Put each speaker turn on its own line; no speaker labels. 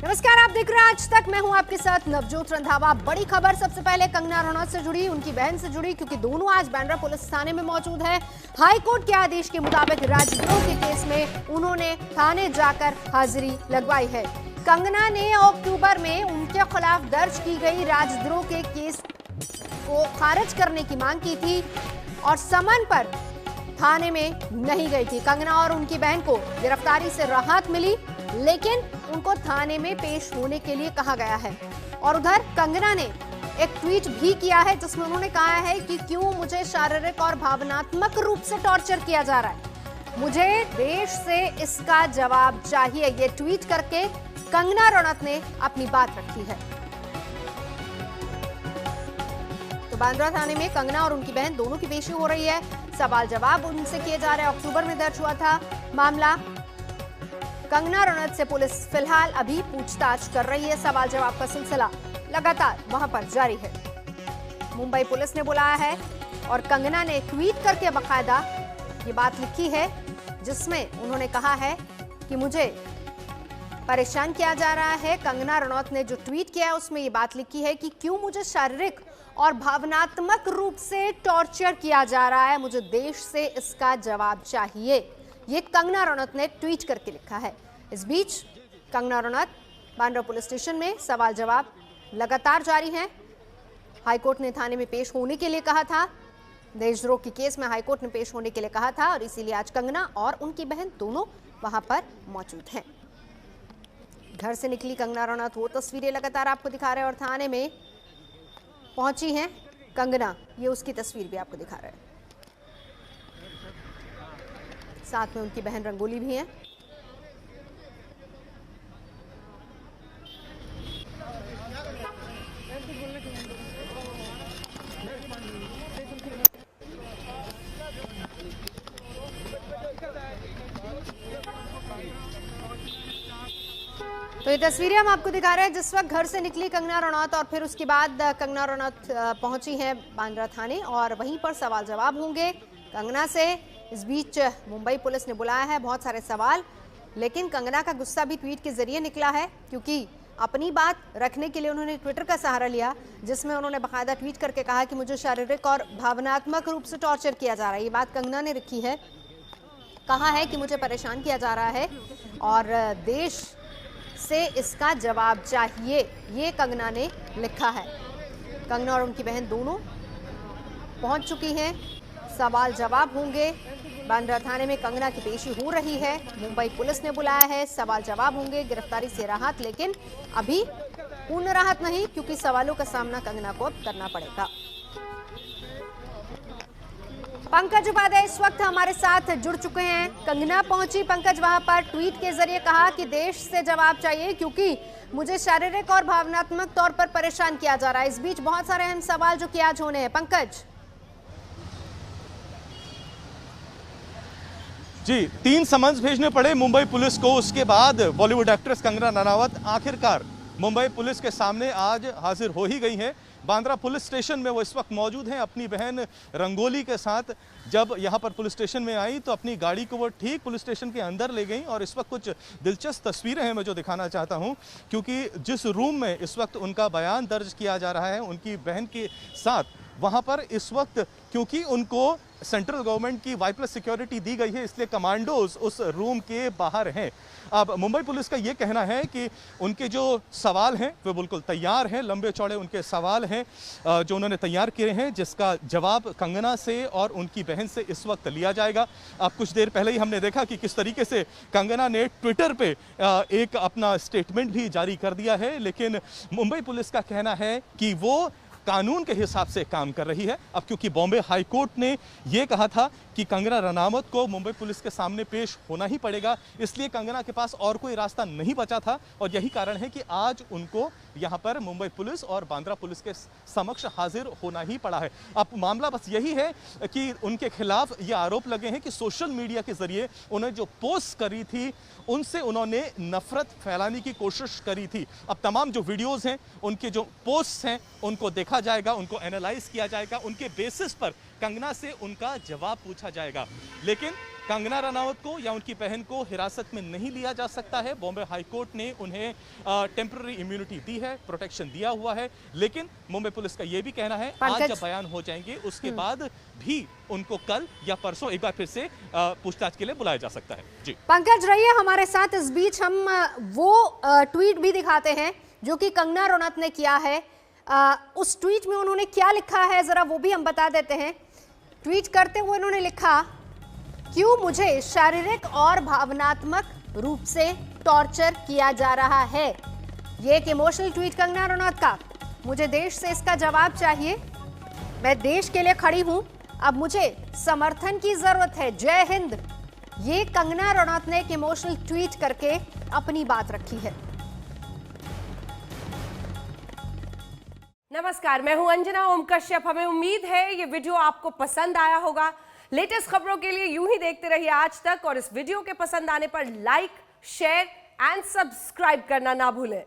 नमस्कार, आप देख रहे हैं आज तक। मैं हूं आपके साथ नवजोत रंधावा। बड़ी खबर सबसे पहले कंगना रनौत से जुड़ी, उनकी बहन से जुड़ी, क्योंकि दोनों आज बांद्रा पुलिस थाने में मौजूद है। हाई कोर्ट के आदेश के मुताबिक राजद्रोह के केस में उन्होंने थाने जाकर हाजिरी लगवाई है। कंगना ने अक्टूबर में उनके खिलाफ दर्ज की गई राजद्रोह के केस को खारिज करने की मांग की थी और समन पर थाने में नहीं गई थी। कंगना और उनकी बहन को गिरफ्तारी से राहत मिली, लेकिन उनको थाने में पेश होने के लिए कहा गया है। और उधर कंगना ने एक ट्वीट भी किया है जिसमें उन्होंने कहा है कि क्यों मुझे शारीरिक और भावनात्मक रूप से टॉर्चर किया जा रहा है, मुझे देश से इसका जवाब चाहिए। ये ट्वीट करके कंगना रनौत ने अपनी बात रखी है। तो बांद्रा थाने में कंगना और उनकी बहन दोनों की पेशी हो रही है। सवाल जवाब उनसे किए जा रहे हैं। अक्टूबर में दर्ज हुआ था मामला। कंगना रनौत से पुलिस फिलहाल अभी पूछताछ कर रही है। सवाल जवाब का सिलसिला लगातार वहां पर जारी है। मुंबई पुलिस ने बुलाया है और कंगना ने ट्वीट करके बाकायदा ये बात लिखी है जिसमें उन्होंने कहा है कि मुझे परेशान किया जा रहा है। कंगना रनौत ने जो ट्वीट किया है उसमें ये बात लिखी है कि क्यों मुझे शारीरिक और भावनात्मक रूप से टॉर्चर किया जा रहा है, मुझे देश से इसका जवाब चाहिए। ये कंगना रनौत ने ट्वीट करके लिखा है। इस बीच कंगना रनौत बांद्रा पुलिस स्टेशन में सवाल जवाब लगातार जारी हैं। हाईकोर्ट ने थाने में पेश होने के लिए कहा था। देशद्रोह के केस में हाईकोर्ट ने पेश होने के लिए कहा था और इसीलिए आज कंगना और उनकी बहन दोनों वहां पर मौजूद हैं। घर से निकली कंगना रनौत वो तस्वीरें लगातार आपको दिखा रहे हैं और थाने में पहुंची हैं कंगना, ये उसकी तस्वीर भी आपको दिखा रहे हैं। साथ में उनकी बहन रंगोली भी है। तो ये तस्वीरें हम आपको दिखा रहे हैं जिस वक्त घर से निकली कंगना रनौत और फिर उसके बाद कंगना रनौत पहुंची हैं बांद्रा थाने और वहीं पर सवाल जवाब होंगे कंगना से। इस बीच मुंबई पुलिस ने बुलाया है बहुत सारे सवाल, लेकिन कंगना का गुस्सा भी ट्वीट के जरिए निकला है क्योंकि अपनी बात रखने के लिए उन्होंने ट्विटर का सहारा लिया जिसमें उन्होंने बाकायदा ट्वीट करके कहा कि मुझे शारीरिक और भावनात्मक रूप से टॉर्चर किया जा रहा है। ये बात कंगना ने रखी है। कहा है कि मुझे परेशान किया जा रहा है और देश से इसका जवाब चाहिए, ये कंगना ने लिखा है। कंगना और उनकी बहन दोनों पहुंच चुकी हैं। सवाल जवाब होंगे। बांद्रा थाने में कंगना की पेशी हो रही है। मुंबई पुलिस ने बुलाया है। सवाल जवाब होंगे। गिरफ्तारी से राहत, लेकिन अभी पूर्ण राहत नहीं क्योंकि सवालों का सामना कंगना को अब करना पड़ेगा। पंकज उपाध्याय इस वक्त हमारे साथ जुड़ चुके हैं। कंगना पहुंची। पंकज, वहां पर ट्वीट के जरिए कहा कि देश से जवाब चाहिए क्योंकि मुझे शारीरिक और भावनात्मक तौर पर परेशान किया जा रहा है। इस बीच बहुत सारे अहम सवाल जो कि आज होने हैं। पंकज
जी, 3 समन्स भेजने पड़े मुंबई पुलिस को। उसके बाद बॉलीवुड एक्ट्रेस कंगना रनावत आखिरकार मुंबई पुलिस के सामने आज हाजिर हो ही गई हैं। बांद्रा पुलिस स्टेशन में वो इस वक्त मौजूद हैं अपनी बहन रंगोली के साथ। जब यहाँ पर पुलिस स्टेशन में आई तो अपनी गाड़ी को वो ठीक पुलिस स्टेशन के अंदर ले गई और इस वक्त कुछ दिलचस्प तस्वीरें हैं मैं जो दिखाना चाहता हूँ, क्योंकि जिस रूम में इस वक्त उनका बयान दर्ज किया जा रहा है उनकी बहन के साथ, वहाँ पर इस वक्त क्योंकि उनको सेंट्रल गवर्नमेंट की वाई+ सिक्योरिटी दी गई है इसलिए कमांडोज उस रूम के बाहर हैं। अब मुंबई पुलिस का ये कहना है कि उनके जो सवाल हैं वे बिल्कुल तैयार हैं। लंबे चौड़े उनके सवाल हैं जो उन्होंने तैयार किए हैं, जिसका जवाब कंगना से और उनकी बहन से इस वक्त लिया जाएगा। अब कुछ देर पहले ही हमने देखा कि किस तरीके से कंगना ने ट्विटर पे एक अपना स्टेटमेंट भी जारी कर दिया है, लेकिन मुंबई पुलिस का कहना है कि वो कानून के हिसाब से काम कर रही है। अब क्योंकि बॉम्बे हाई कोर्ट ने यह कहा था कि कंगना रनावत को मुंबई पुलिस के सामने पेश होना ही पड़ेगा, इसलिए कंगना के पास और कोई रास्ता नहीं बचा था और यही कारण है कि आज उनको यहां पर मुंबई पुलिस और बांद्रा पुलिस के समक्ष हाजिर होना ही पड़ा है। अब मामला बस यही है कि उनके खिलाफ ये आरोप लगे हैं कि सोशल मीडिया के जरिए उन्हें जो पोस्ट करी थी उनसे उन्होंने नफरत फैलाने की कोशिश करी थी। अब तमाम जो वीडियोस हैं, उनके जो पोस्ट्स हैं, उनको देखा जाएगा, उनको एनालाइज किया जाएगा, उनके बेसिस पर कंगना से उनका जवाब पूछा जाएगा। लेकिन कंगना रनावत को या उनकी बहन को हिरासत में नहीं लिया जा सकता है। बॉम्बे हाई कोर्ट ने उन्हें टेम्पररी इम्यूनिटी दी है, प्रोटेक्शन दिया हुआ है, लेकिन मुंबई पुलिस का यह भी कहना है आज जब बयान हो जाएंगे उसके बाद भी उनको कल या परसों एक बार फिर से पूछताछ के लिए बुलाया जा सकता है। जी
पंकज रहिए हमारे साथ। इस बीच हम वो ट्वीट भी दिखाते हैं जो कि कंगना रनौत ने किया है। उस ट्वीट में उन्होंने क्या लिखा है जरा वो भी हम बता देते हैं। ट्वीट करते हुए उन्होंने लिखा, क्यों मुझे शारीरिक और भावनात्मक रूप से टॉर्चर किया जा रहा है। ये एक इमोशनल ट्वीट कंगना रनौत का। मुझे देश से इसका जवाब चाहिए। मैं देश के लिए खड़ी हूं, अब मुझे समर्थन की जरूरत है। जय हिंद। ये कंगना रनौत ने एक इमोशनल ट्वीट करके अपनी बात रखी है।
नमस्कार, मैं हूं अंजना ओम कश्यप। हमें उम्मीद है ये वीडियो आपको पसंद आया होगा। लेटेस्ट खबरों के लिए यूं ही देखते रहिए आज तक, और इस वीडियो के पसंद आने पर लाइक, शेयर एंड सब्सक्राइब करना ना भूलें।